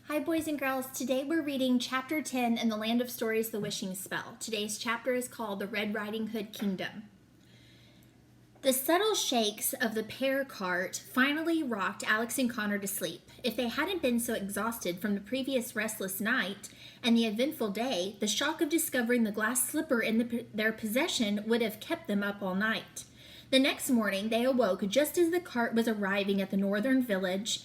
Hi boys and girls, today we're reading chapter 10 in the Land of Stories, The Wishing Spell. Today's chapter is called The Red Riding Hood Kingdom. The subtle shakes of the pear cart finally rocked Alex and Connor to sleep. If they hadn't been so exhausted from the previous restless night and the eventful day, the shock of discovering the glass slipper in their possession would have kept them up all night. The next morning they awoke just as the cart was arriving at the northern village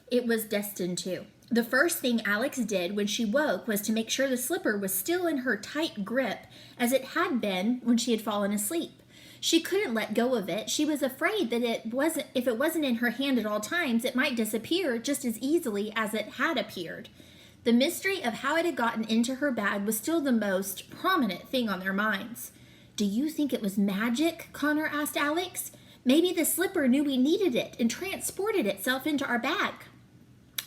it was destined to. The first thing Alex did when she woke was to make sure the slipper was still in her tight grip as it had been when she had fallen asleep. She couldn't let go of it. She was afraid that if it wasn't in her hand at all times, it might disappear just as easily as it had appeared. The mystery of how it had gotten into her bag was still the most prominent thing on their minds. "Do you think it was magic?" Connor asked Alex. "Maybe the slipper knew we needed it and transported itself into our bag."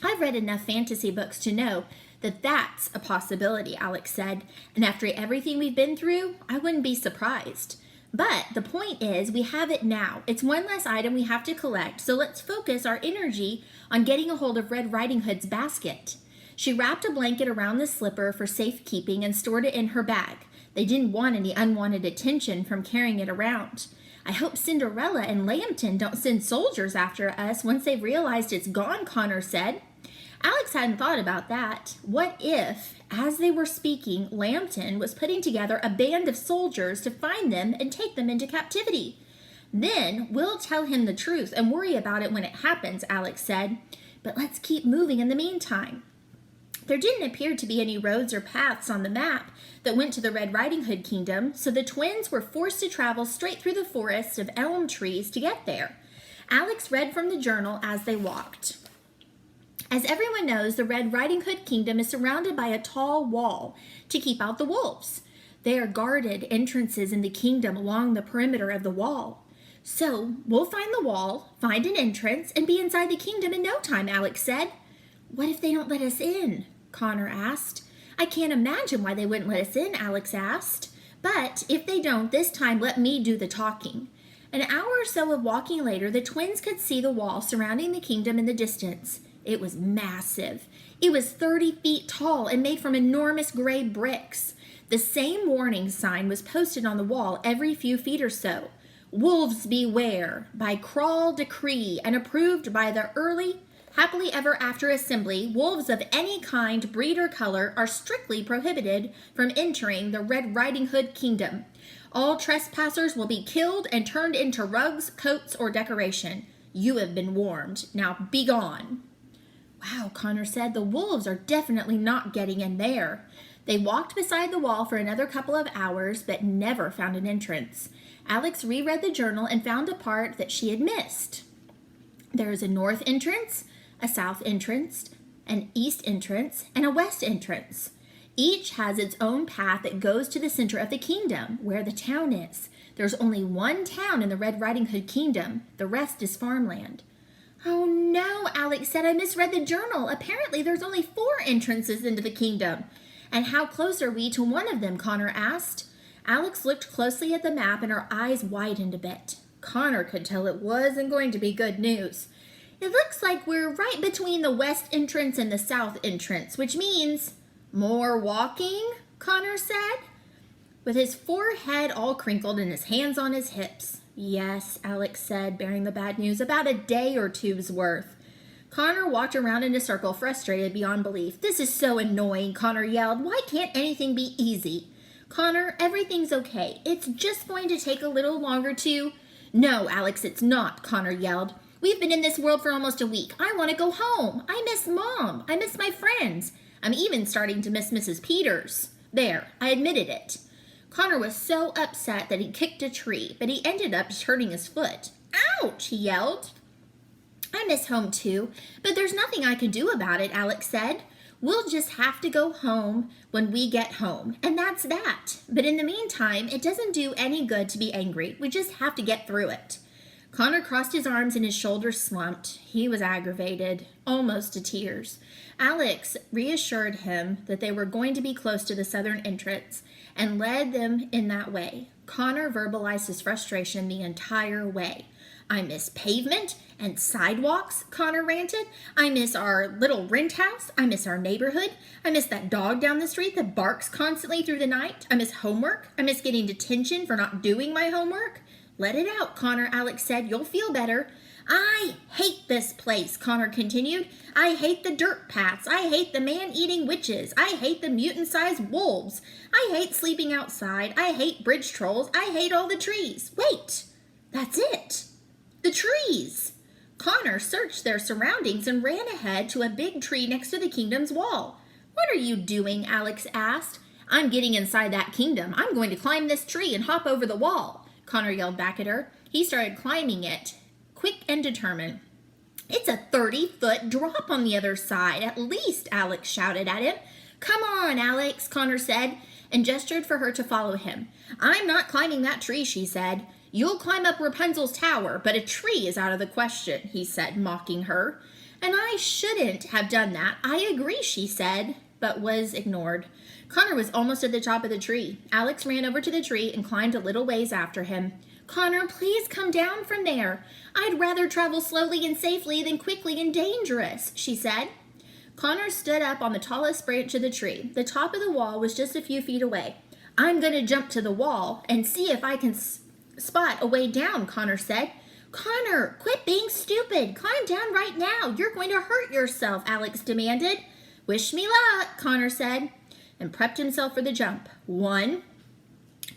"I've read enough fantasy books to know that that's a possibility," Alex said. "And after everything we've been through, I wouldn't be surprised. But the point is, we have it now. It's one less item we have to collect, so let's focus our energy on getting a hold of Red Riding Hood's basket." She wrapped a blanket around the slipper for safekeeping and stored it in her bag. They didn't want any unwanted attention from carrying it around. "I hope Cinderella and Lambton don't send soldiers after us once they've realized it's gone," Connor said. Alex hadn't thought about that. What if, as they were speaking, Lambton was putting together a band of soldiers to find them and take them into captivity? "Then we'll tell him the truth and worry about it when it happens," Alex said. "But let's keep moving in the meantime." There didn't appear to be any roads or paths on the map that went to the Red Riding Hood Kingdom, so the twins were forced to travel straight through the forest of elm trees to get there. Alex read from the journal as they walked. As everyone knows, the Red Riding Hood Kingdom is surrounded by a tall wall to keep out the wolves. There are guarded entrances in the kingdom along the perimeter of the wall. "So we'll find the wall, find an entrance, and be inside the kingdom in no time," Alex said. "What if they don't let us in?" Connor asked. "I can't imagine why they wouldn't let us in," Alex asked. "But if they don't, this time let me do the talking." An hour or so of walking later, the twins could see the wall surrounding the kingdom in the distance. It was massive. It was 30 feet tall and made from enormous gray bricks. The same warning sign was posted on the wall every few feet or so. "Wolves beware, by crawl decree and approved by the early Happily Ever After Assembly, wolves of any kind, breed, or color are strictly prohibited from entering the Red Riding Hood Kingdom. All trespassers will be killed and turned into rugs, coats, or decoration. You have been warned. Now be gone." "Wow," Connor said, "the wolves are definitely not getting in there." They walked beside the wall for another couple of hours, but never found an entrance. Alex reread the journal and found a part that she had missed. "There is a north entrance, a south entrance, an east entrance, and a west entrance. Each has its own path that goes to the center of the kingdom, where the town is. There's only one town in the Red Riding Hood Kingdom. The rest is farmland." "Oh no," Alex said, "I misread the journal. Apparently there's only 4 entrances into the kingdom." "And how close are we to one of them?" Connor asked. Alex looked closely at the map and her eyes widened a bit. Connor could tell it wasn't going to be good news. "It looks like we're right between the west entrance and the south entrance, which means—" "More walking?" Connor said, with his forehead all crinkled and his hands on his hips. "Yes," Alex said, bearing the bad news, "about a day or two's worth." Connor walked around in a circle, frustrated beyond belief. "This is so annoying," Connor yelled. "Why can't anything be easy?" "Connor, everything's okay. It's just going to take a little longer to—" "No, Alex, it's not," Connor yelled. "We've been in this world for almost a week. I want to go home. I miss Mom. I miss my friends. I'm even starting to miss Mrs. Peters. There, I admitted it." Connor was so upset that he kicked a tree, but he ended up hurting his foot. "Ouch!" he yelled. "I miss home too, but there's nothing I can do about it," Alex said. "We'll just have to go home when we get home, and that's that. But in the meantime, it doesn't do any good to be angry. We just have to get through it." Connor crossed his arms and his shoulders slumped. He was aggravated, almost to tears. Alex reassured him that they were going to be close to the southern entrance and led them in that way. Connor verbalized his frustration the entire way. I miss pavement and sidewalks, Connor ranted. I miss our little rent house. I miss our neighborhood. I miss that dog down the street that barks constantly through the night. I miss homework. I miss getting detention for not doing my homework. Let it out, Connor, Alex said. You'll feel better. I hate this place, Connor continued. I hate the dirt paths. I hate the man-eating witches. I hate the mutant-sized wolves. I hate sleeping outside. I hate bridge trolls. I hate all the trees. Wait, that's it. The trees. Connor searched their surroundings and ran ahead to a big tree next to the kingdom's wall. What are you doing? Alex asked. I'm getting inside that kingdom. I'm going to climb this tree and hop over the wall, Connor yelled back at her. He started climbing it, quick and determined. It's a 30-foot drop on the other side, at least, Alex shouted at him. Come on, Alex, Connor said, and gestured for her to follow him. I'm not climbing that tree, she said. You'll climb up Rapunzel's tower, but a tree is out of the question, he said, mocking her. And I shouldn't have done that. I agree, she said, but was ignored. Connor was almost at the top of the tree. Alex ran over to the tree and climbed a little ways after him. Connor, please come down from there. I'd rather travel slowly and safely than quickly and dangerous, she said. Connor stood up on the tallest branch of the tree. The top of the wall was just a few feet away. I'm going to jump to the wall and see if I can spot a way down, Connor said. Connor, quit being stupid. Climb down right now. You're going to hurt yourself, Alex demanded. Wish me luck, Connor said, and prepped himself for the jump. 1,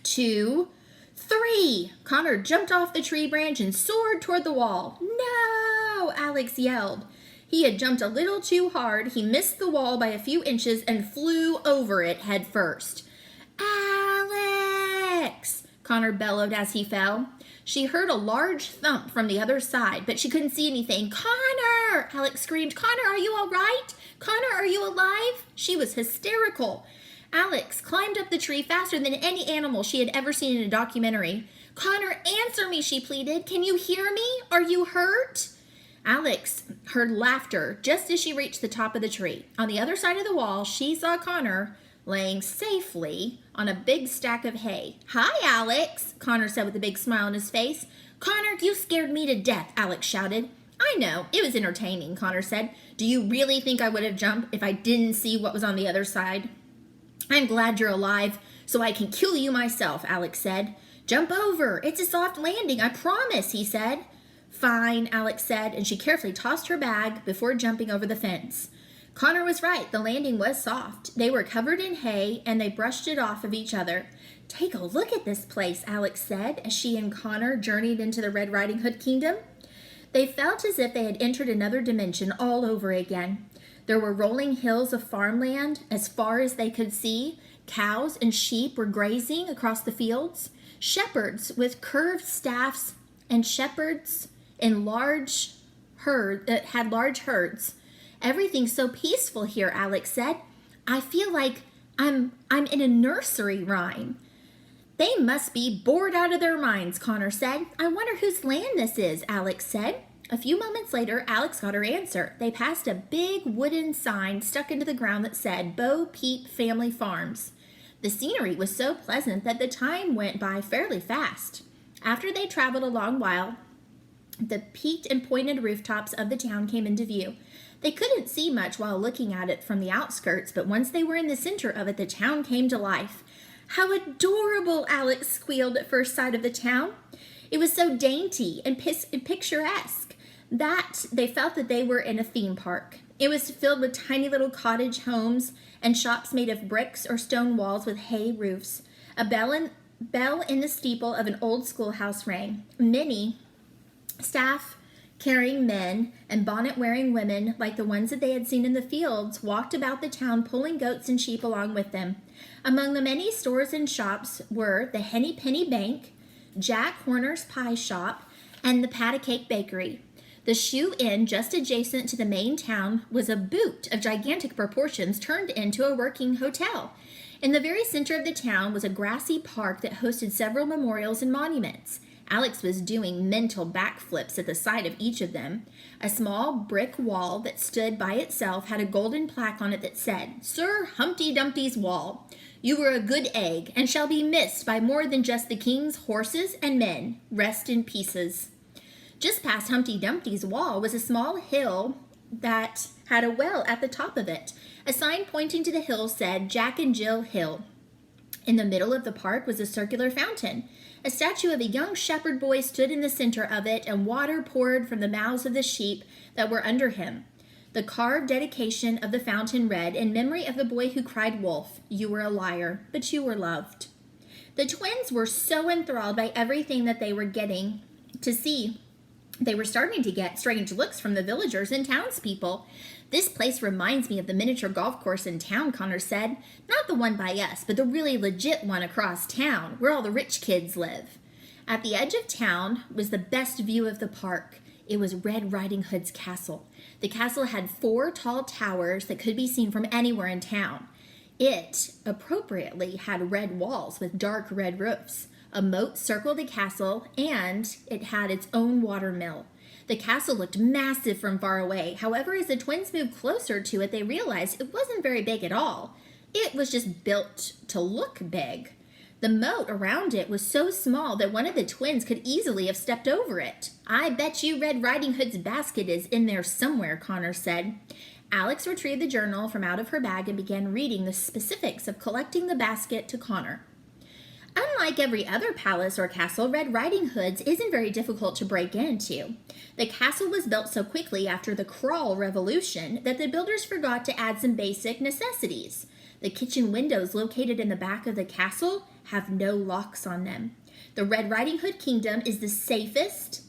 2, 3. Connor jumped off the tree branch and soared toward the wall. No, Alex yelled. He had jumped a little too hard. He missed the wall by a few inches and flew over it head first. Alex! Connor bellowed as he fell. She heard a large thump from the other side, but she couldn't see anything. Connor! Alex screamed. Connor, are you all right? Connor, are you alive? She was hysterical. Alex climbed up the tree faster than any animal she had ever seen in a documentary. Connor, answer me, she pleaded. Can you hear me? Are you hurt? Alex heard laughter just as she reached the top of the tree. On the other side of the wall, she saw Connor laying safely on a big stack of hay. Hi, Alex, Connor said with a big smile on his face. Connor, you scared me to death, Alex shouted. I know, it was entertaining, Connor said. Do you really think I would have jumped if I didn't see what was on the other side? I'm glad you're alive, so I can kill you myself, Alex said. Jump over. It's a soft landing, I promise, he said. Fine, Alex said, and she carefully tossed her bag before jumping over the fence. Connor was right. The landing was soft. They were covered in hay, and they brushed it off of each other. Take a look at this place, Alex said, as she and Connor journeyed into the Red Riding Hood kingdom. They felt as if they had entered another dimension all over again. There were rolling hills of farmland as far as they could see. Cows and sheep were grazing across the fields. Shepherds with curved staffs and shepherds in had large herds. Everything's so peaceful here, Alex said. I feel like I'm in a nursery rhyme. They must be bored out of their minds, Connor said. I wonder whose land this is, Alex said. A few moments later, Alex got her answer. They passed a big wooden sign stuck into the ground that said, Bo Peep Family Farms. The scenery was so pleasant that the time went by fairly fast. After they traveled a long while, the peaked and pointed rooftops of the town came into view. They couldn't see much while looking at it from the outskirts, but once they were in the center of it, the town came to life. How adorable, Alex squealed at first sight of the town. It was so dainty and picturesque that they felt that they were in a theme park. It was filled with tiny little cottage homes and shops made of bricks or stone walls with hay roofs. A bell in the steeple of an old schoolhouse rang. Many staff-carrying men and bonnet-wearing women, like the ones that they had seen in the fields, walked about the town pulling goats and sheep along with them. Among the many stores and shops were the Henny Penny Bank, Jack Horner's Pie Shop, and the Pat a Cake Bakery. The shoe inn just adjacent to the main town was a boot of gigantic proportions turned into a working hotel. In the very center of the town was a grassy park that hosted several memorials and monuments. Alex was doing mental backflips at the sight of each of them. A small brick wall that stood by itself had a golden plaque on it that said, Sir Humpty Dumpty's Wall. You were a good egg, and shall be missed by more than just the king's horses and men. Rest in pieces. Just past Humpty Dumpty's wall was a small hill that had a well at the top of it. A sign pointing to the hill said Jack and Jill Hill. In the middle of the park was a circular fountain. A statue of a young shepherd boy stood in the center of it, and water poured from the mouths of the sheep that were under him. The carved dedication of the fountain read, "In memory of the boy who cried wolf, you were a liar, but you were loved." The twins were so enthralled by everything that they were getting to see. They were starting to get strange looks from the villagers and townspeople. "This place reminds me of the miniature golf course in town," Connor said. "Not the one by us, but the really legit one across town, where all the rich kids live." At the edge of town was the best view of the park. It was Red Riding Hood's castle. The castle had 4 tall towers that could be seen from anywhere in town. It, appropriately, had red walls with dark red roofs. A moat circled the castle, and it had its own water mill. The castle looked massive from far away. However, as the twins moved closer to it, they realized it wasn't very big at all. It was just built to look big. The moat around it was so small that one of the twins could easily have stepped over it. "I bet you Red Riding Hood's basket is in there somewhere," Connor said. Alex retrieved the journal from out of her bag and began reading the specifics of collecting the basket to Connor. Unlike every other palace or castle, Red Riding Hood's isn't very difficult to break into. The castle was built so quickly after the Crawl Revolution that the builders forgot to add some basic necessities. The kitchen windows located in the back of the castle have no locks on them. The Red Riding Hood Kingdom is the safest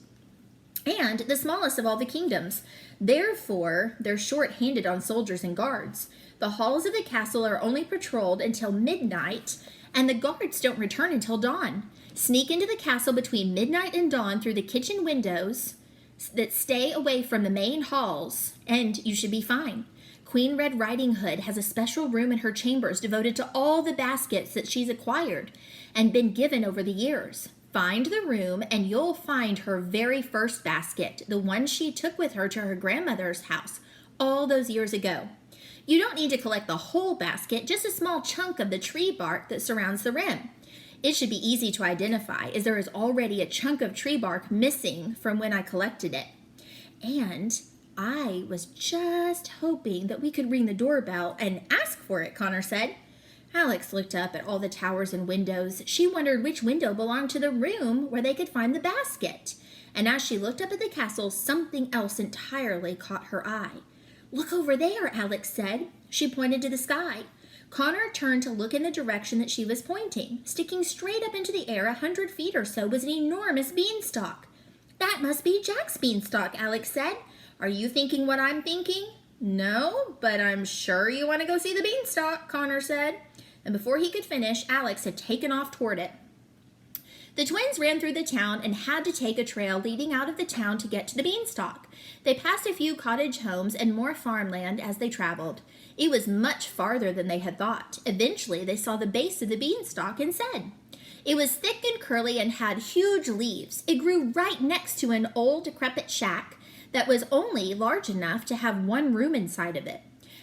and the smallest of all the kingdoms. Therefore, they're short-handed on soldiers and guards. The halls of the castle are only patrolled until midnight, and the guards don't return until dawn. Sneak into the castle between midnight and dawn through the kitchen windows that stay away from the main halls, and you should be fine. Queen Red Riding Hood has a special room in her chambers devoted to all the baskets that she's acquired and been given over the years. Find the room and you'll find her very first basket, the one she took with her to her grandmother's house all those years ago. You don't need to collect the whole basket, just a small chunk of the tree bark that surrounds the rim. It should be easy to identify, as there is already a chunk of tree bark missing from when I collected it. And I was just hoping that we could ring the doorbell and ask for it," Connor said. Alex looked up at all the towers and windows. She wondered which window belonged to the room where they could find the basket. And as she looked up at the castle, something else entirely caught her eye. "Look over there," Alex said. She pointed to the sky. Connor turned to look in the direction that she was pointing. Sticking straight up into the air 100 feet or so was an enormous beanstalk. "That must be Jack's beanstalk," Alex said. "Are you thinking what I'm thinking?" "No, but I'm sure you want to go see the beanstalk," Connor said. And before he could finish, Alex had taken off toward it. The twins ran through the town and had to take a trail leading out of the town to get to the beanstalk. They passed a few cottage homes and more farmland as they traveled. It was much farther than they had thought. Eventually, they saw the base of the beanstalk and said, it was thick and curly and had huge leaves. It grew right next to an old decrepit shack that was only large enough to have one room inside of it.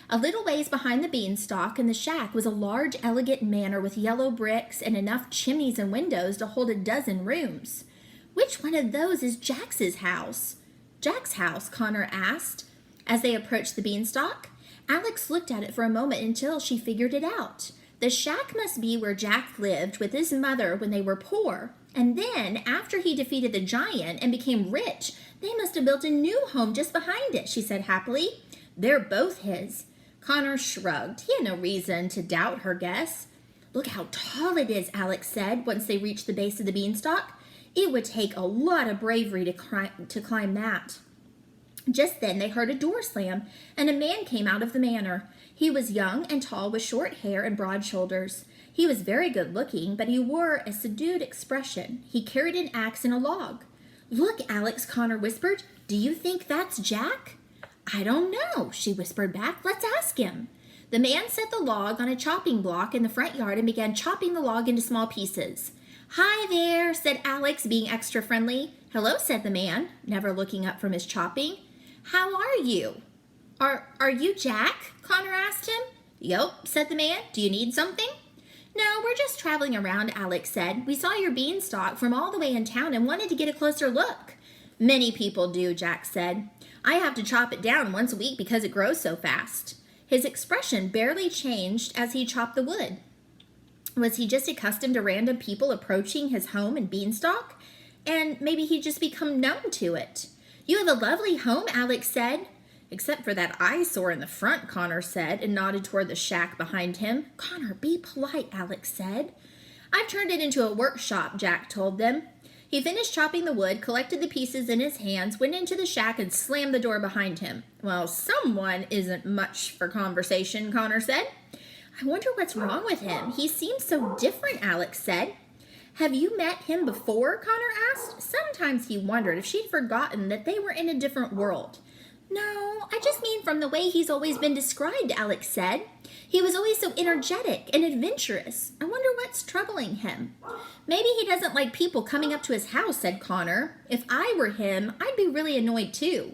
A little ways behind the beanstalk and the shack was a large, elegant manor with yellow bricks and enough chimneys and windows to hold a dozen rooms. "Which one of those is Jax's house?" "Jack's house?" Connor asked as they approached the beanstalk. Alex looked at it for a moment until she figured it out. The shack must be where Jack lived with his mother when they were poor. And then, after he defeated the giant and became rich, they must have built a new home just behind it, she said happily. "They're both his." Connor shrugged. He had no reason to doubt her guess. "Look how tall it is," Alex said once they reached the base of the beanstalk. "It would take a lot of bravery to climb that." Just then they heard a door slam, and a man came out of the manor. He was young and tall with short hair and broad shoulders. He was very good looking, but he wore a subdued expression. He carried an axe and a log. "Look, Alex," Connor whispered. "Do you think that's Jack?" "I don't know," she whispered back. "Let's ask him." The man set the log on a chopping block in the front yard and began chopping the log into small pieces. "Hi there," said Alex, being extra friendly. "Hello," said the man, never looking up from his chopping. "How are you?" Are you Jack?" Connor asked him. "Yup," said the man. "Do you need something?" "No, we're just traveling around," Alex said. "We saw your beanstalk from all the way in town and wanted to get a closer look." Many people do, Jack said. I have to chop it down once a week because it grows so fast. His expression barely changed as he chopped the wood. Was he just accustomed to random people approaching his home in Beanstalk? And maybe he'd just become numb to it. You have a lovely home, Alex said. Except for that eyesore in the front, Connor said, and nodded toward the shack behind him. Connor, be polite, Alex said. I've turned it into a workshop, Jack told them. He finished chopping the wood, collected the pieces in his hands, went into the shack, and slammed the door behind him. Well, someone isn't much for conversation, Connor said. I wonder what's wrong with him. He seems so different, Alex said. Have you met him before? Connor asked. Sometimes he wondered if she'd forgotten that they were in a different world. No, I just mean from the way he's always been described, Alex said. He was always so energetic and adventurous. I wonder what's troubling him. Maybe he doesn't like people coming up to his house, said Connor. If I were him, I'd be really annoyed too.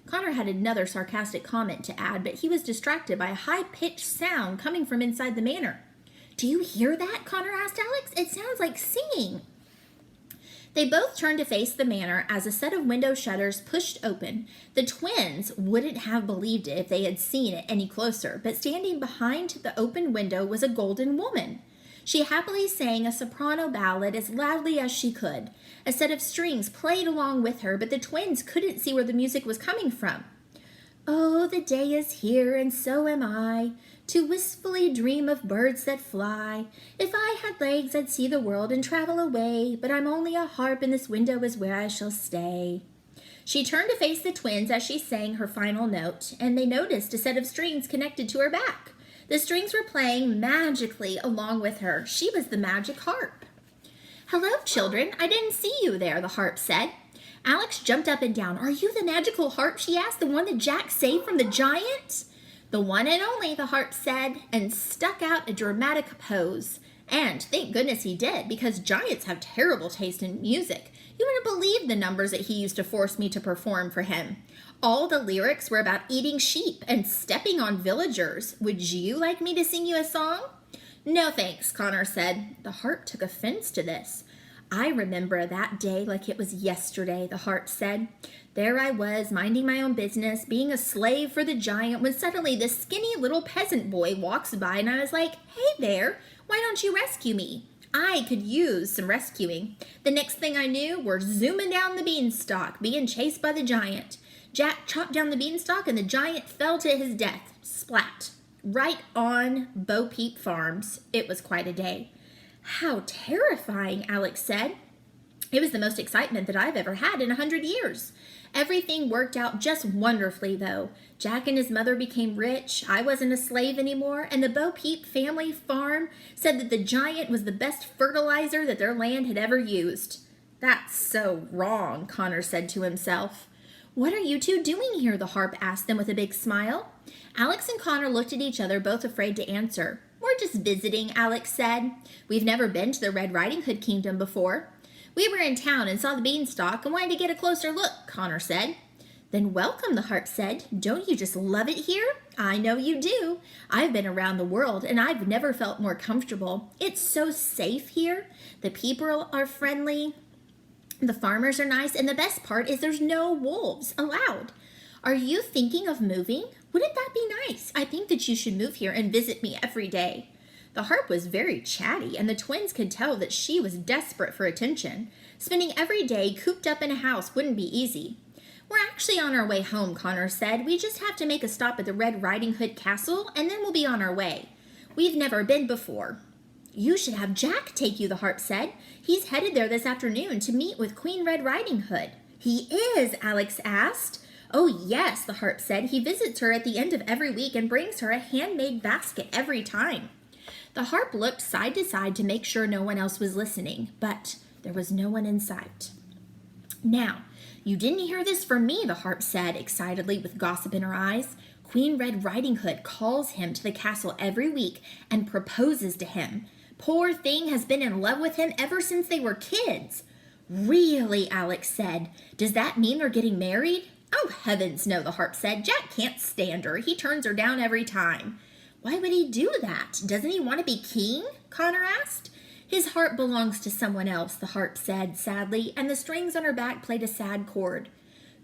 Connor had another sarcastic comment to add, but he was distracted by a high-pitched sound coming from inside the manor. Do you hear that? Connor asked Alex. It sounds like singing. They both turned to face the manor as a set of window shutters pushed open. The twins wouldn't have believed it if they had seen it any closer, but standing behind the open window was a golden woman. She happily sang a soprano ballad as loudly as she could. A set of strings played along with her, but the twins couldn't see where the music was coming from. Oh, the day is here, and so am I, to wistfully dream of birds that fly. If I had legs, I'd see the world and travel away, but I'm only a harp, and this window is where I shall stay. She turned to face the twins as she sang her final note, and they noticed a set of strings connected to her back. The strings were playing magically along with her. She was the magic harp. Hello, children. I didn't see you there, the harp said. Alex jumped up and down. Are you the magical harp, she asked, the one that Jack saved from the giant? The one and only, the harp said, and stuck out a dramatic pose. And thank goodness he did, because giants have terrible taste in music. You wouldn't believe the numbers that he used to force me to perform for him. All the lyrics were about eating sheep and stepping on villagers. Would you like me to sing you a song? No thanks, Connor said. The harp took offense to this. I remember that day like it was yesterday, the harp said. There I was, minding my own business, being a slave for the giant, when suddenly this skinny little peasant boy walks by, and I was like, hey there, why don't you rescue me? I could use some rescuing. The next thing I knew, we're zooming down the beanstalk, being chased by the giant. Jack chopped down the beanstalk, and the giant fell to his death. Splat. Right on Bo Peep Farms. It was quite a day. How terrifying, Alex said. It was the most excitement that I've ever had in 100 years. Everything worked out just wonderfully, though. Jack and his mother became rich, I wasn't a slave anymore, and the Bo Peep family farm said that the giant was the best fertilizer that their land had ever used. That's so wrong, Connor said to himself. What are you two doing here? The harp asked them with a big smile. Alex and Connor looked at each other, both afraid to answer. We're just visiting, Alex said. We've never been to the Red Riding Hood Kingdom before. We were in town and saw the beanstalk and wanted to get a closer look, Connor said. Then welcome, the harp said. Don't you just love it here? I know you do. I've been around the world and I've never felt more comfortable. It's so safe here. The people are friendly. The farmers are nice, and the best part is there's no wolves allowed. Are you thinking of moving? Wouldn't that be nice? I think that you should move here and visit me every day. The harp was very chatty, and the twins could tell that she was desperate for attention. Spending every day cooped up in a house wouldn't be easy. We're actually on our way home, Connor said. We just have to make a stop at the Red Riding Hood Castle, and then we'll be on our way. We've never been before. You should have Jack take you, the harp said. He's headed there this afternoon to meet with Queen Red Riding Hood. He is, Alex asked. Oh, yes, the harp said. He visits her at the end of every week and brings her a handmade basket every time. The harp looked side to side to make sure no one else was listening, but there was no one in sight. Now, you didn't hear this from me, the harp said excitedly with gossip in her eyes. Queen Red Riding Hood calls him to the castle every week and proposes to him. Poor thing has been in love with him ever since they were kids. Really, Alex said. Does that mean they're getting married? Oh, heavens no, the harp said. Jack can't stand her. He turns her down every time. Why would he do that? Doesn't he want to be king? Connor asked. His harp belongs to someone else, the harp said sadly, and the strings on her back played a sad chord.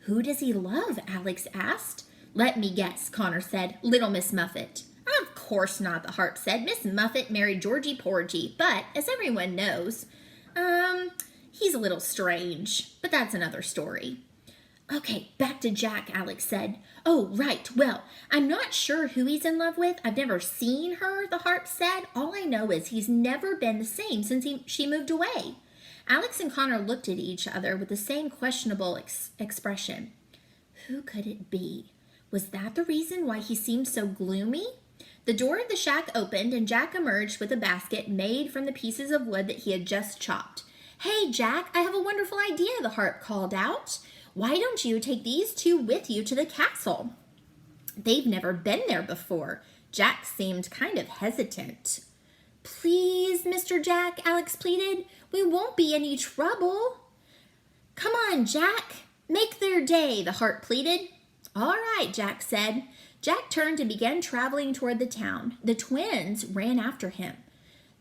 Who does he love? Alex asked. Let me guess, Connor said. Little Miss Muffet. Of course not, the harp said. Miss Muffet married Georgie Porgy, but as everyone knows, he's a little strange, but that's another story. Okay, back to Jack, Alex said. Oh, right. Well, I'm not sure who he's in love with. I've never seen her, the harp said. All I know is he's never been the same since she moved away. Alex and Connor looked at each other with the same questionable expression. Who could it be? Was that the reason why he seemed so gloomy? The door of the shack opened and Jack emerged with a basket made from the pieces of wood that he had just chopped. Hey, Jack, I have a wonderful idea, the harp called out. Why don't you take these two with you to the castle? They've never been there before. Jack seemed kind of hesitant. Please, Mr. Jack, Alex pleaded. We won't be any trouble. Come on, Jack. Make their day, the harp pleaded. All right, Jack said. Jack turned and began traveling toward the town. The twins ran after him.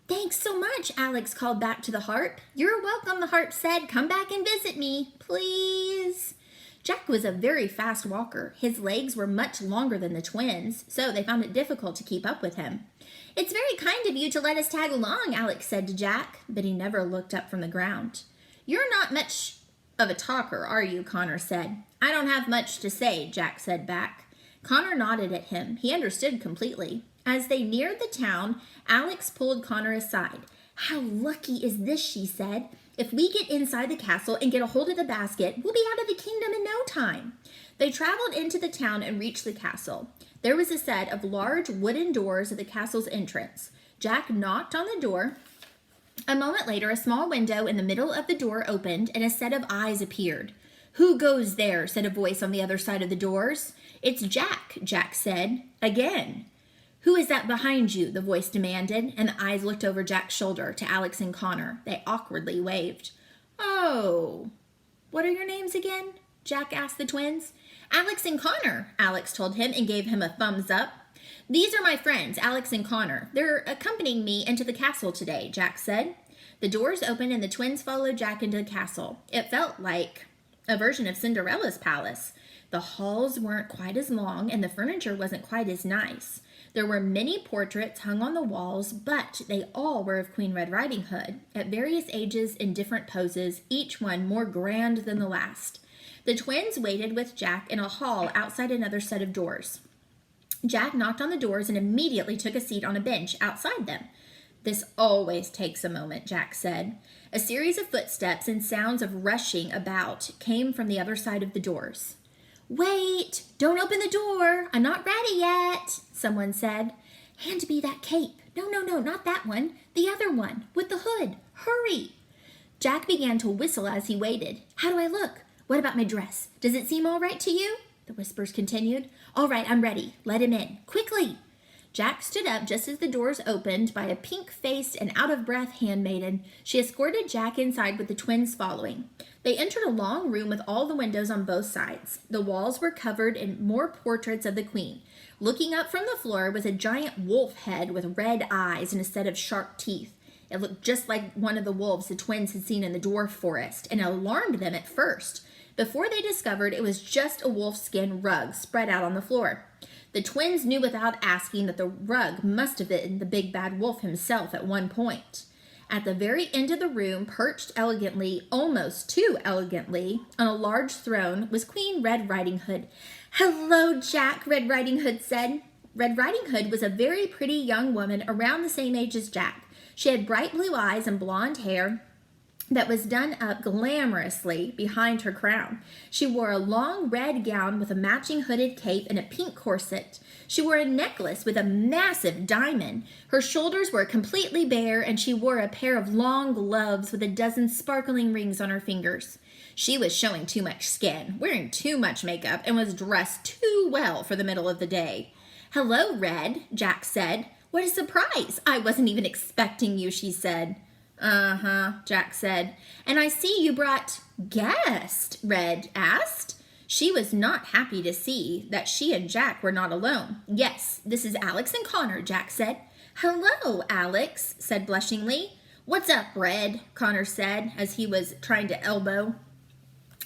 Thanks so much, Alex called back to the harp. You're welcome, the harp said. Come back and visit me, please. Jack was a very fast walker. His legs were much longer than the twins, so they found it difficult to keep up with him. It's very kind of you to let us tag along, Alex said to Jack, but he never looked up from the ground. You're not much of a talker, are you? Connor said. I don't have much to say, Jack said back. Connor nodded at him. He understood completely. As they neared the town, Alex pulled Connor aside. How lucky is this, she said. If we get inside the castle and get a hold of the basket, we'll be out of the kingdom in no time. They traveled into the town and reached the castle. There was a set of large wooden doors at the castle's entrance. Jack knocked on the door. A moment later, a small window in the middle of the door opened and a set of eyes appeared. Who goes there? Said a voice on the other side of the doors. It's Jack, Jack said. Again. Who is that behind you? The voice demanded, and the eyes looked over Jack's shoulder to Alex and Connor. They awkwardly waved. Oh, what are your names again? Jack asked the twins. Alex and Connor, Alex told him and gave him a thumbs up. These are my friends, Alex and Connor. They're accompanying me into the castle today, Jack said. The doors opened and the twins followed Jack into the castle. It felt like a version of Cinderella's palace. The halls weren't quite as long and the furniture wasn't quite as nice. There were many portraits hung on the walls, but they all were of Queen Red Riding Hood, at various ages in different poses, each one more grand than the last. The twins waited with Jack in a hall outside another set of doors. Jack knocked on the doors and immediately took a seat on a bench outside them. This always takes a moment, Jack said. A series of footsteps and sounds of rushing about came from the other side of the doors. Wait, don't open the door. I'm not ready yet, someone said. Hand me that cape. No, not that one. The other one, with the hood. Hurry. Jack began to whistle as he waited. How do I look? What about my dress? Does it seem all right to you? The whispers continued. All right, I'm ready. Let him in. Quickly. Jack stood up just as the doors opened by a pink-faced and out-of-breath handmaiden. She escorted Jack inside with the twins following. They entered a long room with all the windows on both sides. The walls were covered in more portraits of the queen. Looking up from the floor was a giant wolf head with red eyes and a set of sharp teeth. It looked just like one of the wolves the twins had seen in the dwarf forest, and it alarmed them at first. Before they discovered it was just a wolfskin rug spread out on the floor. The twins knew without asking that the rug must have been the big bad wolf himself at one point. At the very end of the room, perched elegantly, almost too elegantly, on a large throne was Queen Red Riding Hood. Hello, Jack, Red Riding Hood said. Red Riding Hood was a very pretty young woman around the same age as Jack. She had bright blue eyes and blonde hair that was done up glamorously behind her crown. She wore a long red gown with a matching hooded cape and a pink corset. She wore a necklace with a massive diamond. Her shoulders were completely bare, and she wore a pair of long gloves with a dozen sparkling rings on her fingers. She was showing too much skin, wearing too much makeup, and was dressed too well for the middle of the day. Hello, Red, Jack said. What a surprise! I wasn't even expecting you, she said. Uh-huh, Jack said. And I see you brought guest, Red asked. She was not happy to see that she and Jack were not alone. Yes, this is Alex and Connor, Jack said. Hello, Alex, said blushingly. "What's up, Red?" Connor said as he was trying to elbow.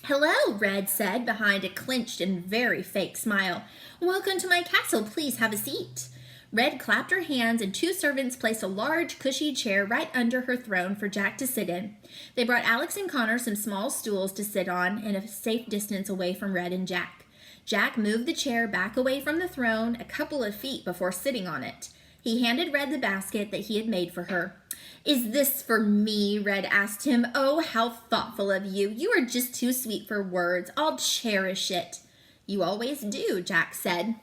"Hello," Red said behind a clenched and very fake smile. "Welcome to my castle. Please have a seat." Red clapped her hands, and two servants placed a large, cushy chair right under her throne for Jack to sit in. They brought Alex and Connor some small stools to sit on in a safe distance away from Red and Jack. Jack moved the chair back away from the throne a couple of feet before sitting on it. He handed Red the basket that he had made for her. "Is this for me?" Red asked him. "Oh, how thoughtful of you. You are just too sweet for words. I'll cherish it." "You always do," Jack said.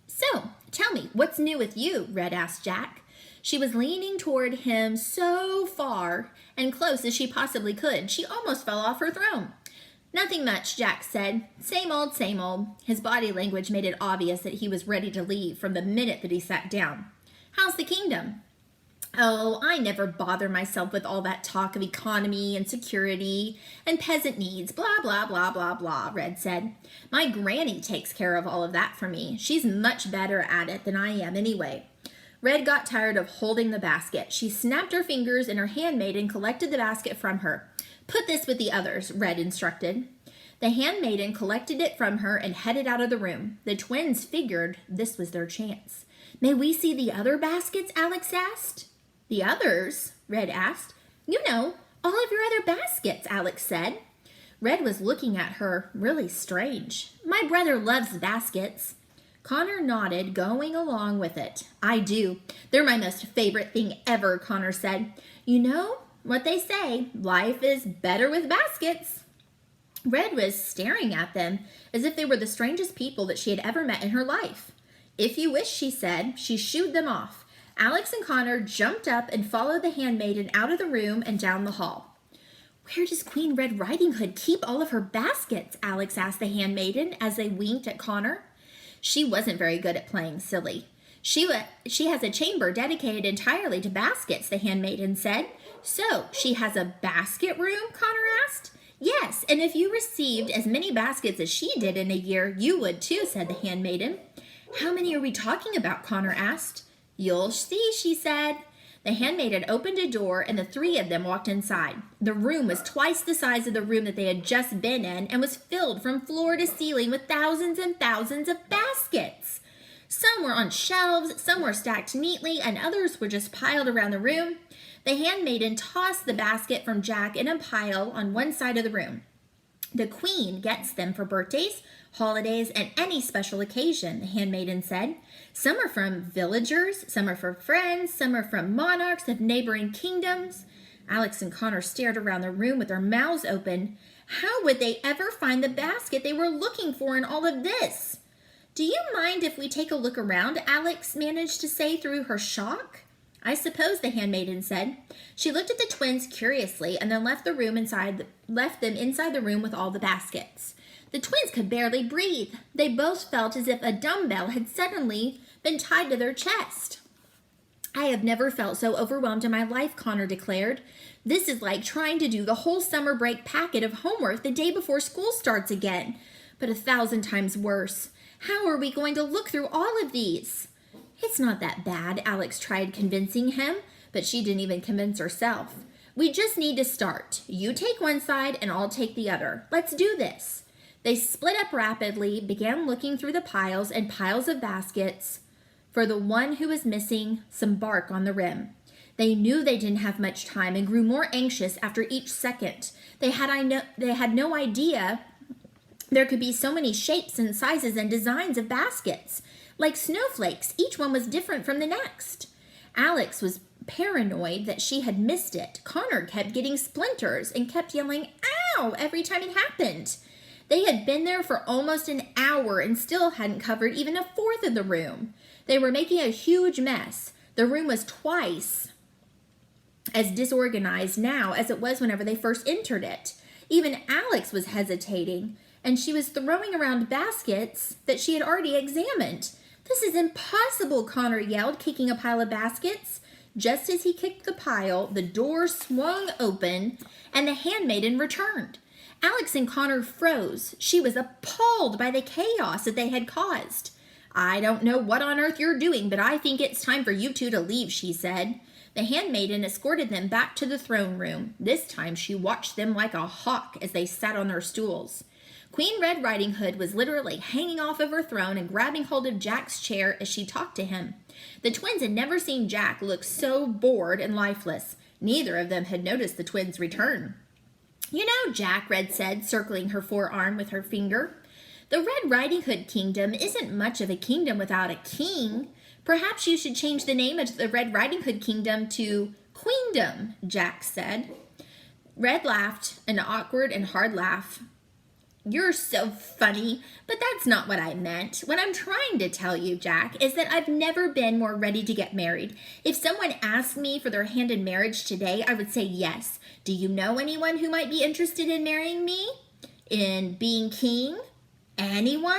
"So, tell me, what's new with you?" Red asked Jack. She was leaning toward him so far and close as she possibly could. She almost fell off her throne. "Nothing much," Jack said. Same old, same old." His body language made it obvious that he was ready to leave from the minute that he sat down. "How's the kingdom?" "Oh, I never bother myself with all that talk of economy and security and peasant needs, blah, blah, blah, blah, blah," Red said. "My granny takes care of all of that for me. She's much better at it than I am anyway." Red got tired of holding the basket. She snapped her fingers and her handmaiden collected the basket from her. "Put this with the others," Red instructed. The handmaiden collected it from her and headed out of the room. The twins figured this was their chance. "May we see the other baskets?" Alex asked. "The others?" Red asked. "You know, all of your other baskets," Alex said. Red was looking at her really strange. "My brother loves baskets." Connor nodded, going along with it. "I do. They're my most favorite thing ever," Connor said. "You know what they say, life is better with baskets." Red was staring at them as if they were the strangest people that she had ever met in her life. "If you wish," she said. She shooed them off. Alex and Connor jumped up and followed the handmaiden out of the room and down the hall. "Where does Queen Red Riding Hood keep all of her baskets?" Alex asked the handmaiden as they winked at Connor. She wasn't very good at playing silly. She has a chamber dedicated entirely to baskets," the handmaiden said. "So, she has a basket room?" Connor asked. "Yes, and if you received as many baskets as she did in a year, you would too," said the handmaiden. "How many are we talking about?" Connor asked. "You'll see," she said. The handmaiden opened a door and the three of them walked inside. The room was twice the size of the room that they had just been in and was filled from floor to ceiling with thousands and thousands of baskets. Some were on shelves, some were stacked neatly, and others were just piled around the room. The handmaiden tossed the basket from Jack in a pile on one side of the room. "The queen gets them for birthdays, holidays, and any special occasion," the handmaiden said. "Some are from villagers, some are from friends, some are from monarchs of neighboring kingdoms." Alex and Connor stared around the room with their mouths open. How would they ever find the basket they were looking for in all of this? "Do you mind if we take a look around?" Alex managed to say through her shock. "I suppose," the handmaiden said. She looked at the twins curiously and then left them inside the room with all the baskets. The twins could barely breathe. They both felt as if a dumbbell had suddenly been tied to their chest. "I have never felt so overwhelmed in my life," Connor declared. "This is like trying to do the whole summer break packet of homework the day before school starts again, but 1,000 times worse. How are we going to look through all of these?" "It's not that bad," Alex tried convincing him, but she didn't even convince herself. "We just need to start. You take one side and I'll take the other. Let's do this." They split up rapidly, began looking through the piles and piles of baskets for the one who was missing some bark on the rim. They knew they didn't have much time and grew more anxious after each second. They had no idea there could be so many shapes and sizes and designs of baskets. Like snowflakes, each one was different from the next. Alex was paranoid that she had missed it. Connor kept getting splinters and kept yelling, "Ow!" every time it happened. They had been there for almost an hour and still hadn't covered even a fourth of the room. They were making a huge mess. The room was twice as disorganized now as it was whenever they first entered it. Even Alex was hesitating, and she was throwing around baskets that she had already examined. "This is impossible," Connor yelled, kicking a pile of baskets. Just as he kicked the pile, the door swung open and the handmaiden returned. Alex and Connor froze. She was appalled by the chaos that they had caused. "I don't know what on earth you're doing, but I think it's time for you two to leave," she said. The handmaiden escorted them back to the throne room. This time she watched them like a hawk as they sat on their stools. Queen Red Riding Hood was literally hanging off of her throne and grabbing hold of Jack's chair as she talked to him. The twins had never seen Jack look so bored and lifeless. Neither of them had noticed the twins' return. "You know, Jack," Red said, circling her forearm with her finger, "the Red Riding Hood kingdom isn't much of a kingdom without a king. Perhaps you should change the name of the Red Riding Hood kingdom to Queendom," Jack said. Red laughed, an awkward and hard laugh. "You're so funny, but that's not what I meant. What I'm trying to tell you, Jack, is that I've never been more ready to get married. If someone asked me for their hand in marriage today, I would say yes. Do you know anyone who might be interested in marrying me? In being king? Anyone?"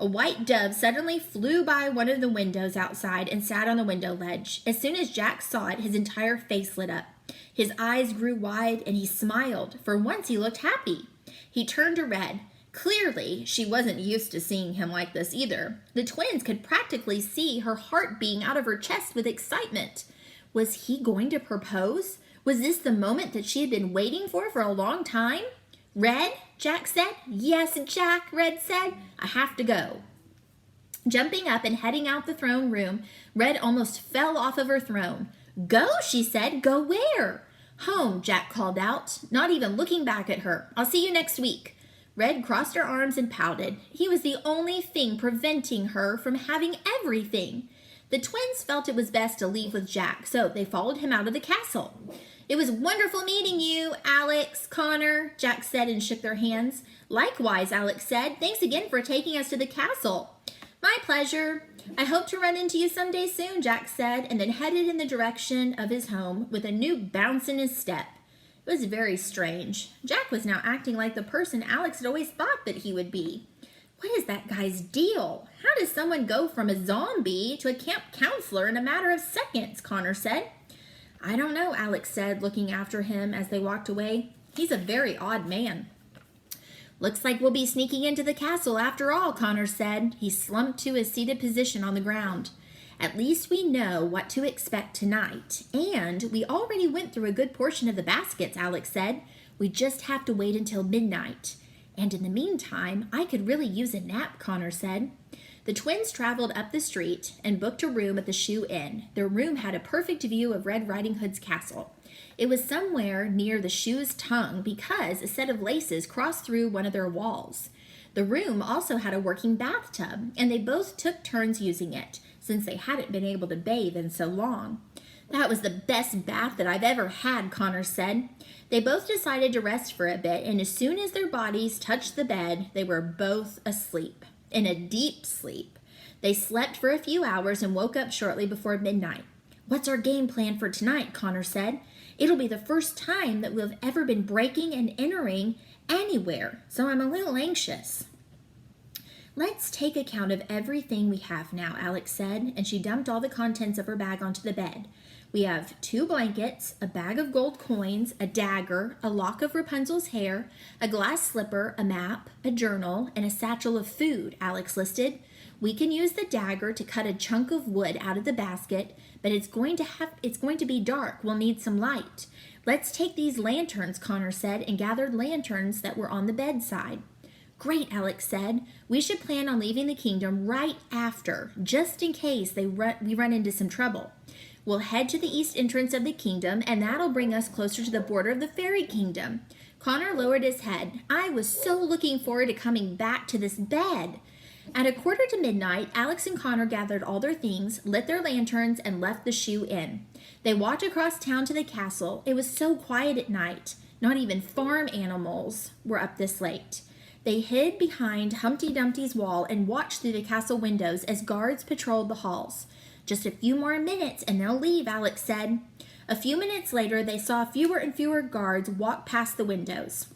A white dove suddenly flew by one of the windows outside and sat on the window ledge. As soon as Jack saw it, his entire face lit up. His eyes grew wide and he smiled. For once he looked happy. He turned to Red. Clearly, she wasn't used to seeing him like this either. The twins could practically see her heart beating out of her chest with excitement. Was he going to propose? Was this the moment that she had been waiting for a long time? "Red?" Jack said. "Yes, Jack," Red said. "I have to go." Jumping up and heading out the throne room, Red almost fell off of her throne. "Go," she said. "Go where?" "Home," Jack called out, not even looking back at her. "I'll see you next week." Red crossed her arms and pouted. He was the only thing preventing her from having everything. The twins felt it was best to leave with Jack, so they followed him out of the castle. "It was wonderful meeting you, Alex, Connor," Jack said and shook their hands. "Likewise," Alex said. "Thanks again for taking us to the castle." "My pleasure. I hope to run into you someday soon," Jack said, and then headed in the direction of his home with a new bounce in his step. It was very strange. Jack was now acting like the person Alex had always thought that he would be. What is that guy's deal? How does someone go from a zombie to a camp counselor in a matter of seconds? Connor said. "I don't know," Alex said, looking after him as they walked away. "He's a very odd man." "Looks like we'll be sneaking into the castle after all," Connor said. He slumped to his seated position on the ground. "At least we know what to expect tonight. And we already went through a good portion of the baskets," Alex said. "We just have to wait until midnight. And in the meantime, I could really use a nap," Connor said. The twins traveled up the street and booked a room at the Shoe Inn. Their room had a perfect view of Red Riding Hood's castle. It was somewhere near the shoe's tongue because a set of laces crossed through one of their walls. The room also had a working bathtub, and they both took turns using it, since they hadn't been able to bathe in so long. "That was the best bath that I've ever had," Connor said. They both decided to rest for a bit, and as soon as their bodies touched the bed, they were both asleep, in a deep sleep. They slept for a few hours and woke up shortly before midnight. "What's our game plan for tonight?" Connor said. "It'll be the first time that we've ever been breaking and entering anywhere, so I'm a little anxious." "Let's take account of everything we have now," Alex said, and she dumped all the contents of her bag onto the bed. "We have 2 blankets, a bag of gold coins, a dagger, a lock of Rapunzel's hair, a glass slipper, a map, a journal, and a satchel of food," Alex listed. "We can use the dagger to cut a chunk of wood out of the basket, but it's going to be dark. We'll need some light. Let's take these lanterns," Connor said, and gathered lanterns that were on the bedside. "Great," Alex said. "We should plan on leaving the kingdom right after, just in case we run into some trouble. We'll head to the east entrance of the kingdom, and that'll bring us closer to the border of the fairy kingdom." Connor lowered his head. "I was so looking forward to coming back to this bed." At 1:45, Alex and Connor gathered all their things, lit their lanterns, and left the Shoe Inn. They walked across town to the castle. It was so quiet at night. Not even farm animals were up this late. They hid behind Humpty Dumpty's wall and watched through the castle windows as guards patrolled the halls. "Just a few more minutes and they'll leave," Alex said. A few minutes later, they saw fewer and fewer guards walk past the windows.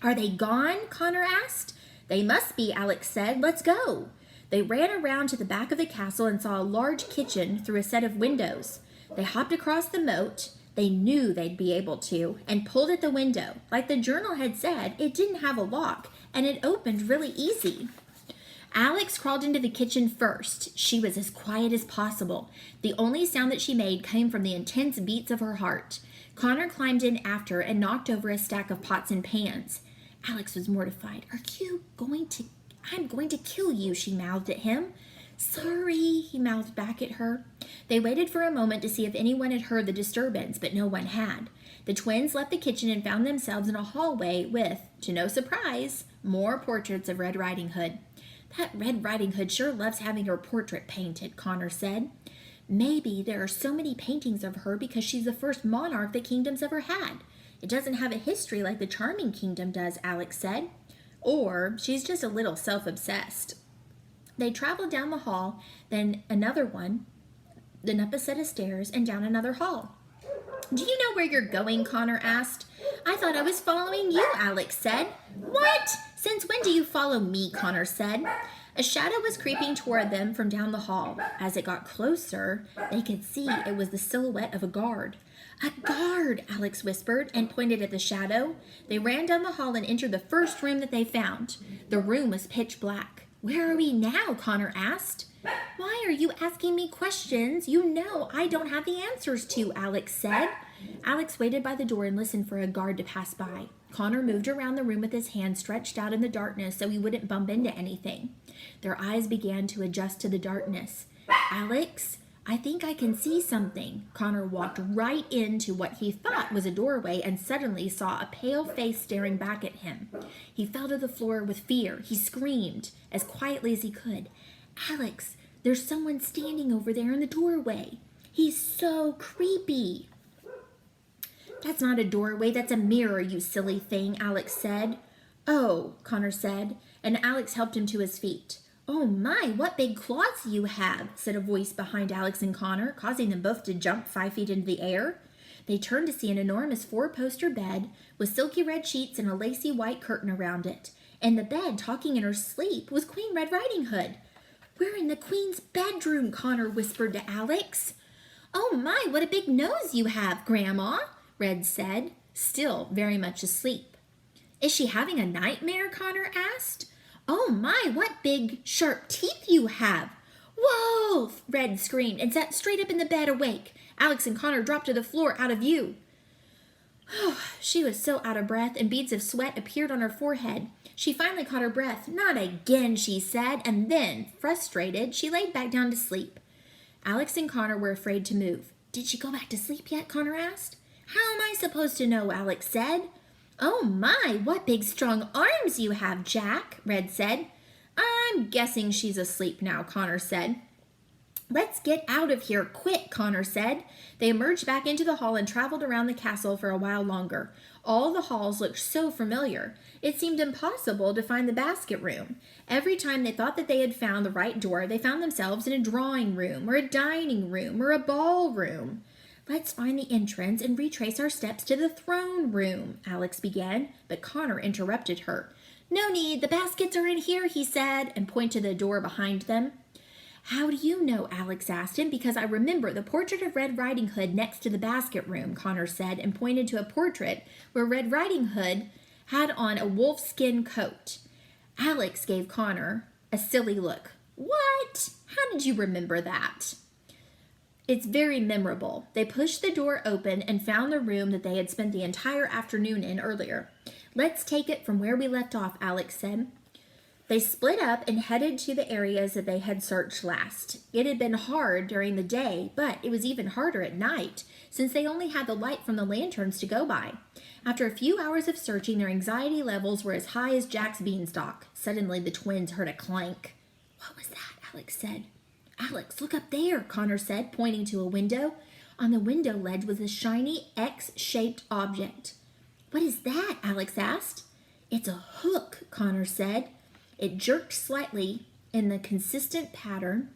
"Are they gone?" Connor asked. "They must be," Alex said. "Let's go." They ran around to the back of the castle and saw a large kitchen through a set of windows. They hopped across the moat. They knew they'd be able to, and pulled at the window. Like the journal had said, it didn't have a lock, and it opened really easy. Alex crawled into the kitchen first. She was as quiet as possible. The only sound that she made came from the intense beats of her heart. Connor climbed in after and knocked over a stack of pots and pans. Alex was mortified. I'm going to kill you, she mouthed at him. Sorry, he mouthed back at her. They waited for a moment to see if anyone had heard the disturbance, but no one had. The twins left the kitchen and found themselves in a hallway with, to no surprise, more portraits of Red Riding Hood. That Red Riding Hood sure loves having her portrait painted, Connor said. Maybe there are so many paintings of her because she's the first monarch the kingdom's ever had. It doesn't have a history like the Charming Kingdom does, Alex said. Or she's just a little self-obsessed. They traveled down the hall, then another one, then up a set of stairs and down another hall. Do you know where you're going? Connor asked. I thought I was following you, Alex said. What? Since when do you follow me? Connor said. A shadow was creeping toward them from down the hall. As it got closer, they could see it was the silhouette of a guard. A guard, Alex whispered and pointed at the shadow. They ran down the hall and entered the first room that they found. The room was pitch black. Where are we now? Connor asked. Why are you asking me questions you know I don't have the answers to? Alex said. Alex waited by the door and listened for a guard to pass by. Connor moved around the room with his hand stretched out in the darkness so he wouldn't bump into anything. Their eyes began to adjust to the darkness. Alex, I think I can see something. Connor walked right into what he thought was a doorway and suddenly saw a pale face staring back at him. He fell to the floor with fear. He screamed as quietly as he could. Alex, there's someone standing over there in the doorway. He's so creepy. That's not a doorway, that's a mirror, you silly thing, Alex said. Oh, Connor said, and Alex helped him to his feet. Oh my, what big claws you have, said a voice behind Alex and Connor, causing them both to jump 5 feet into the air. They turned to see an enormous 4-poster bed with silky red sheets and a lacy white curtain around it. And the bed, talking in her sleep, was Queen Red Riding Hood. We're in the Queen's bedroom, Connor whispered to Alex. Oh my, what a big nose you have, Grandma, Red said, still very much asleep. Is she having a nightmare? Connor asked. Oh my, what big, sharp teeth you have. Whoa, Red screamed and sat straight up in the bed awake. Alex and Connor dropped to the floor out of view. She was so out of breath and beads of sweat appeared on her forehead. She finally caught her breath. Not again, she said, and then, frustrated, she laid back down to sleep. Alex and Connor were afraid to move. Did she go back to sleep yet? Connor asked. How am I supposed to know? Alex said. Oh my, what big strong arms you have, Jack, Red said. I'm guessing she's asleep now, Connor said. Let's get out of here quick, Connor said. They emerged back into the hall and traveled around the castle for a while longer. All the halls looked so familiar. It seemed impossible to find the basket room. Every time they thought that they had found the right door, they found themselves in a drawing room or a dining room or a ballroom. Let's find the entrance and retrace our steps to the throne room, Alex began, but Connor interrupted her. No need, the baskets are in here, he said, and pointed to the door behind them. How do you know? Alex asked him. Because I remember the portrait of Red Riding Hood next to the basket room, Connor said, and pointed to a portrait where Red Riding Hood had on a wolfskin coat. Alex gave Connor a silly look. What? How did you remember that? It's very memorable. They pushed the door open and found the room that they had spent the entire afternoon in earlier. Let's take it from where we left off, Alex said. They split up and headed to the areas that they had searched last. It had been hard during the day, but it was even harder at night, since they only had the light from the lanterns to go by. After a few hours of searching, their anxiety levels were as high as Jack's beanstalk. Suddenly, the twins heard a clank. What was that? Alex said. Alex, look up there, Connor said, pointing to a window. On the window ledge was a shiny X-shaped object. What is that? Alex asked. It's a hook, Connor said. It jerked slightly in the consistent pattern.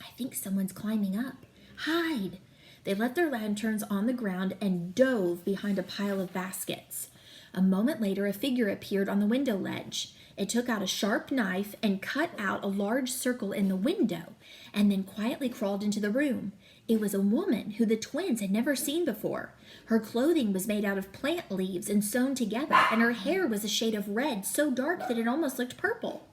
I think someone's climbing up. Hide! They left their lanterns on the ground and dove behind a pile of baskets. A moment later, a figure appeared on the window ledge. It took out a sharp knife and cut out a large circle in the window, and then quietly crawled into the room. It was a woman who the twins had never seen before. Her clothing was made out of plant leaves and sewn together, and her hair was a shade of red so dark that it almost looked purple.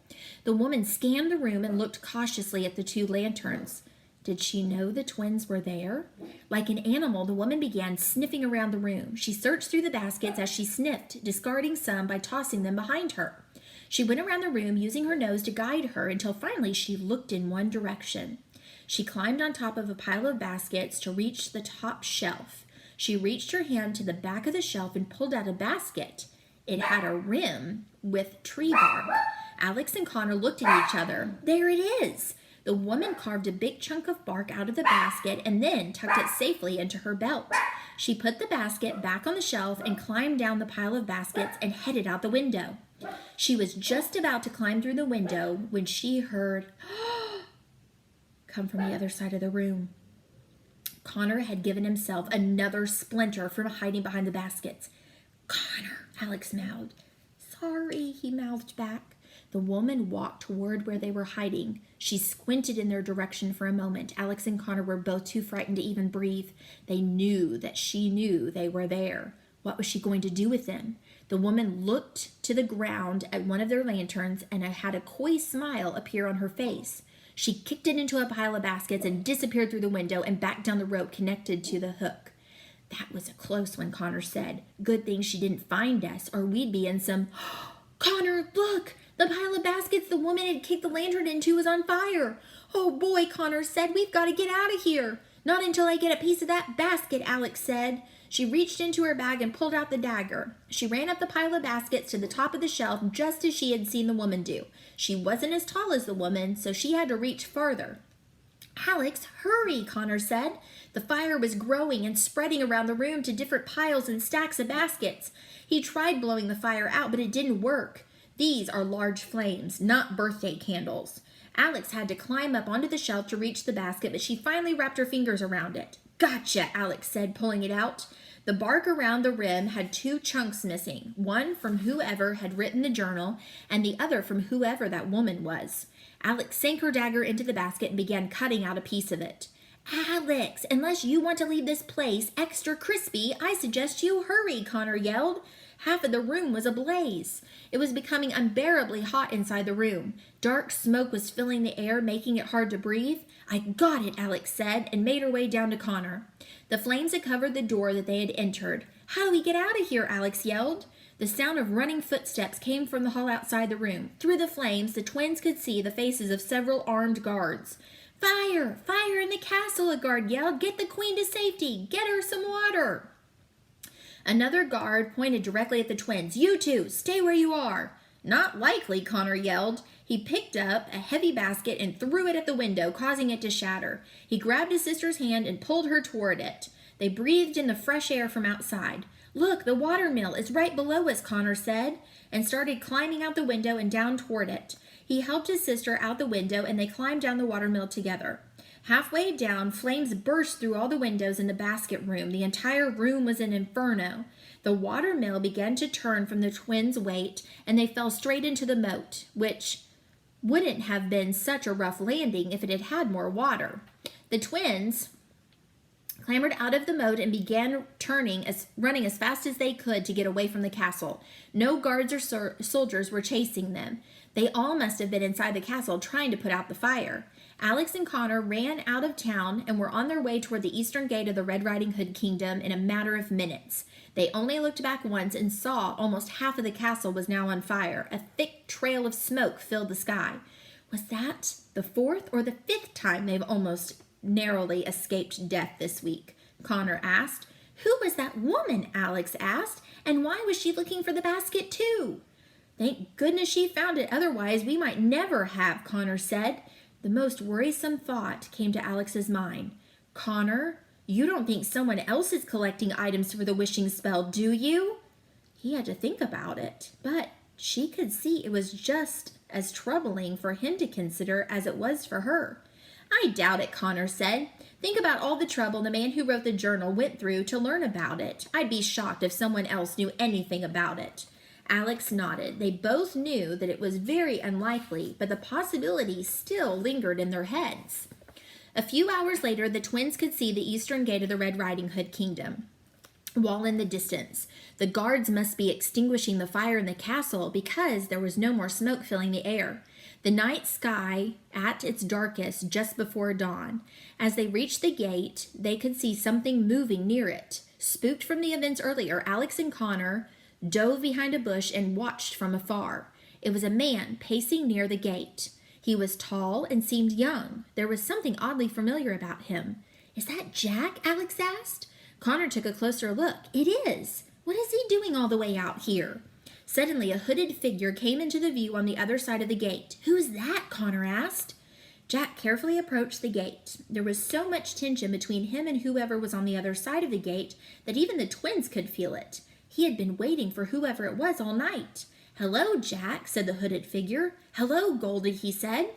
The woman scanned the room and looked cautiously at the two lanterns. Did she know the twins were there? Like an animal, the woman began sniffing around the room. She searched through the baskets as she sniffed, discarding some by tossing them behind her. She went around the room using her nose to guide her until finally she looked in one direction. She climbed on top of a pile of baskets to reach the top shelf. She reached her hand to the back of the shelf and pulled out a basket. It had a rim with tree bark. Alex and Connor looked at each other. There it is! The woman carved a big chunk of bark out of the basket and then tucked it safely into her belt. She put the basket back on the shelf and climbed down the pile of baskets and headed out the window. She was just about to climb through the window when she heard come from the other side of the room. Connor had given himself another splinter from hiding behind the baskets. "Connor," Alex mouthed. "Sorry," he mouthed back. The woman walked toward where they were hiding. She squinted in their direction for a moment. Alex and Connor were both too frightened to even breathe. They knew that she knew they were there. What was she going to do with them? The woman looked to the ground at one of their lanterns and had a coy smile appear on her face. She kicked it into a pile of baskets and disappeared through the window and back down the rope connected to the hook. "That was a close one," Connor said. "Good thing she didn't find us, or we'd be in some..." "Connor, look! The pile of baskets the woman had kicked the lantern into is on fire." "Oh boy," Connor said, "we've got to get out of here." "Not until I get a piece of that basket," Alex said. She reached into her bag and pulled out the dagger. She ran up the pile of baskets to the top of the shelf just as she had seen the woman do. She wasn't as tall as the woman, so she had to reach farther. "Alex, hurry," Connor said. The fire was growing and spreading around the room to different piles and stacks of baskets. He tried blowing the fire out, but it didn't work. These are large flames, not birthday candles. Alex had to climb up onto the shelf to reach the basket, but she finally wrapped her fingers around it. "Gotcha," Alex said, pulling it out. The bark around the rim had two chunks missing, one from whoever had written the journal and the other from whoever that woman was. Alex sank her dagger into the basket and began cutting out a piece of it. "Alex, unless you want to leave this place extra crispy, I suggest you hurry," Connor yelled. Half of the room was ablaze. It was becoming unbearably hot inside the room. Dark smoke was filling the air, making it hard to breathe. "I got it," Alex said, and made her way down to Connor. The flames had covered the door that they had entered. "How do we get out of here?" Alex yelled. The sound of running footsteps came from the hall outside the room. Through the flames, the twins could see the faces of several armed guards. "Fire! Fire in the castle!" a guard yelled. "Get the queen to safety! Get her some water!" Another guard pointed directly at the twins. "You two, stay where you are." "Not likely," Connor yelled. He picked up a heavy basket and threw it at the window, causing it to shatter. He grabbed his sister's hand and pulled her toward it. They breathed in the fresh air from outside. "Look, the watermill is right below us," Connor said, and started climbing out the window and down toward it. He helped his sister out the window, and they climbed down the watermill together. Halfway down, flames burst through all the windows in the basket room. The entire room was an inferno. The watermill began to turn from the twins' weight, and they fell straight into the moat, which wouldn't have been such a rough landing if it had had more water. The twins clambered out of the moat and began running as fast as they could to get away from the castle. No guards or soldiers were chasing them. They all must have been inside the castle trying to put out the fire. Alex and Connor ran out of town and were on their way toward the eastern gate of the Red Riding Hood kingdom in a matter of minutes. They only looked back once and saw almost half of the castle was now on fire. A thick trail of smoke filled the sky. Was that the fourth or the fifth time they've almost narrowly escaped death this week? Connor asked. "Who was that woman?" Alex asked. "And why was she looking for the basket too?" "Thank goodness she found it, otherwise we might never have," Connor said. The most worrisome thought came to Alex's mind. "Connor, you don't think someone else is collecting items for the wishing spell, do you?" He had to think about it, but she could see it was just as troubling for him to consider as it was for her. "I doubt it," Connor said. "Think about all the trouble the man who wrote the journal went through to learn about it. I'd be shocked if someone else knew anything about it." Alex nodded. They both knew that it was very unlikely, but the possibility still lingered in their heads. A few hours later, the twins could see the eastern gate of the Red Riding Hood kingdom wall in the distance. The guards must be extinguishing the fire in the castle because there was no more smoke filling the air. the night sky at its darkest just before dawn. As they reached the gate, they could see something moving near it. Spooked from the events earlier, Alex and Connor dove behind a bush and watched from afar. It was a man pacing near the gate. He was tall and seemed young. There was something oddly familiar about him. "Is that Jack?" Alex asked. Connor took a closer look. "It is. What is he doing all the way out here?" Suddenly, a hooded figure came into the view on the other side of the gate. "Who's that?" Connor asked. Jack carefully approached the gate. There was so much tension between him and whoever was on the other side of the gate that even the twins could feel it. He had been waiting for whoever it was all night. "Hello, Jack," said the hooded figure. "Hello, Goldie," he said.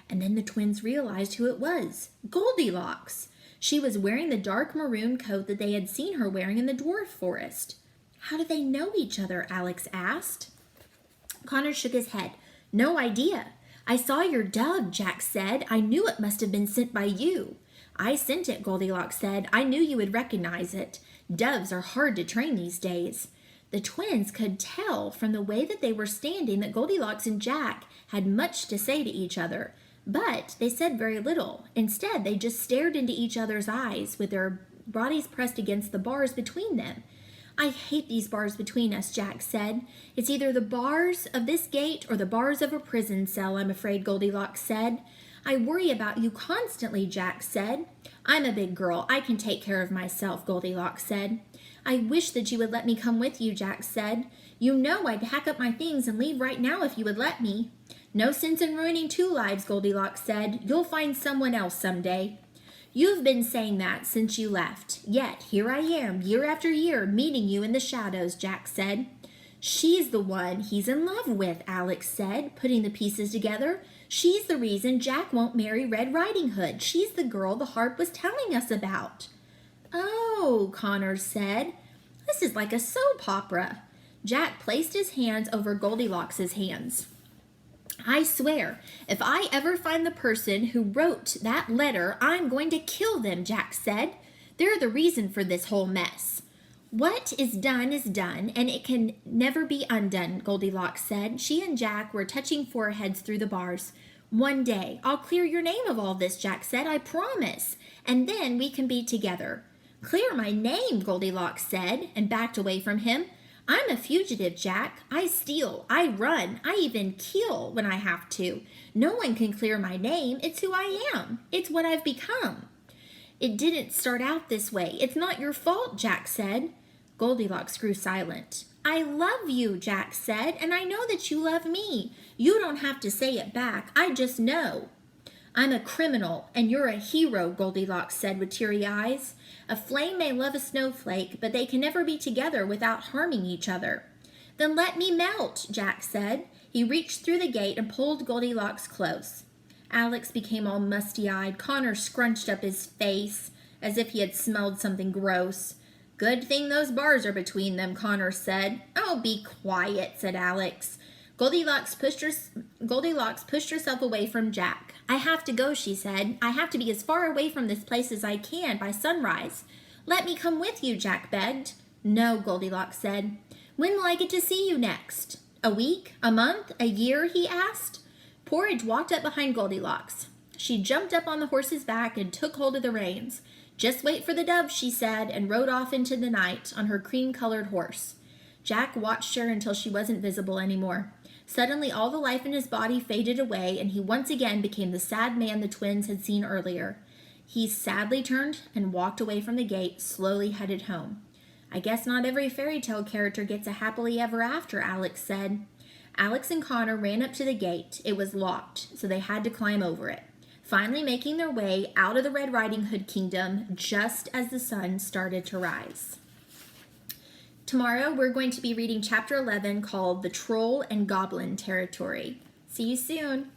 And then the twins realized who it was. Goldilocks. She was wearing the dark maroon coat that they had seen her wearing in the dwarf forest. "How do they know each other?" Alex asked. Connor shook his head. "No idea. I saw your dove," Jack said. "I knew it must have been sent by you." "I sent it," Goldilocks said. "I knew you would recognize it. Doves are hard to train these days." The twins could tell from the way that they were standing that Goldilocks and Jack had much to say to each other, but they said very little. Instead, they just stared into each other's eyes with their bodies pressed against the bars between them. "I hate these bars between us," Jack said. "It's either the bars of this gate or the bars of a prison cell, I'm afraid," Goldilocks said. "I worry about you constantly," Jack said. "I'm a big girl. I can take care of myself," Goldilocks said. "I wish that you would let me come with you," Jack said. "You know I'd pack up my things and leave right now if you would let me." "No sense in ruining two lives," Goldilocks said. "You'll find someone else someday." "You've been saying that since you left. Yet here I am, year after year, meeting you in the shadows," Jack said. "She's the one he's in love with," Alex said, putting the pieces together. "She's the reason Jack won't marry Red Riding Hood. She's the girl the harp was telling us about." "Oh," Connor said. "This is like a soap opera." Jack placed his hands over Goldilocks' hands. "I swear, if I ever find the person who wrote that letter, I'm going to kill them," Jack said. "They're the reason for this whole mess." "What is done, and it can never be undone," Goldilocks said. She and Jack were touching foreheads through the bars. "One day, I'll clear your name of all this," Jack said. "I promise. And then we can be together." "Clear my name," Goldilocks said, and backed away from him. "I'm a fugitive, Jack. I steal, I run, I even kill when I have to. No one can clear my name. It's who I am. It's what I've become." "It didn't start out this way. It's not your fault," Jack said. Goldilocks grew silent. "I love you," Jack said, "and I know that you love me. You don't have to say it back. I just know." "I'm a criminal, and you're a hero," Goldilocks said with teary eyes. "A flame may love a snowflake, but they can never be together without harming each other." "Then let me melt," Jack said. He reached through the gate and pulled Goldilocks close. Alex became all musty-eyed. Connor scrunched up his face as if he had smelled something gross. "Good thing those bars are between them," Connor said. "Oh, be quiet," said Alex. Goldilocks pushed herself away from Jack. "I have to go," she said. "I have to be as far away from this place as I can by sunrise." "Let me come with you," Jack begged. "No," Goldilocks said. "When will I get to see you next?" "A week? A month? A year?" he asked. Porridge walked up behind Goldilocks. She jumped up on the horse's back and took hold of the reins. "Just wait for the dove," she said, and rode off into the night on her cream-colored horse. Jack watched her until she wasn't visible anymore. Suddenly, all the life in his body faded away, and he once again became the sad man the twins had seen earlier. He sadly turned and walked away from the gate, slowly headed home. "I guess not every fairy tale character gets a happily ever after," Alex said. Alex and Connor ran up to the gate. It was locked, so they had to climb over it, finally making their way out of the Red Riding Hood kingdom just as the sun started to rise. Tomorrow, we're going to be reading Chapter 11 called The Troll and Goblin Territory. See you soon.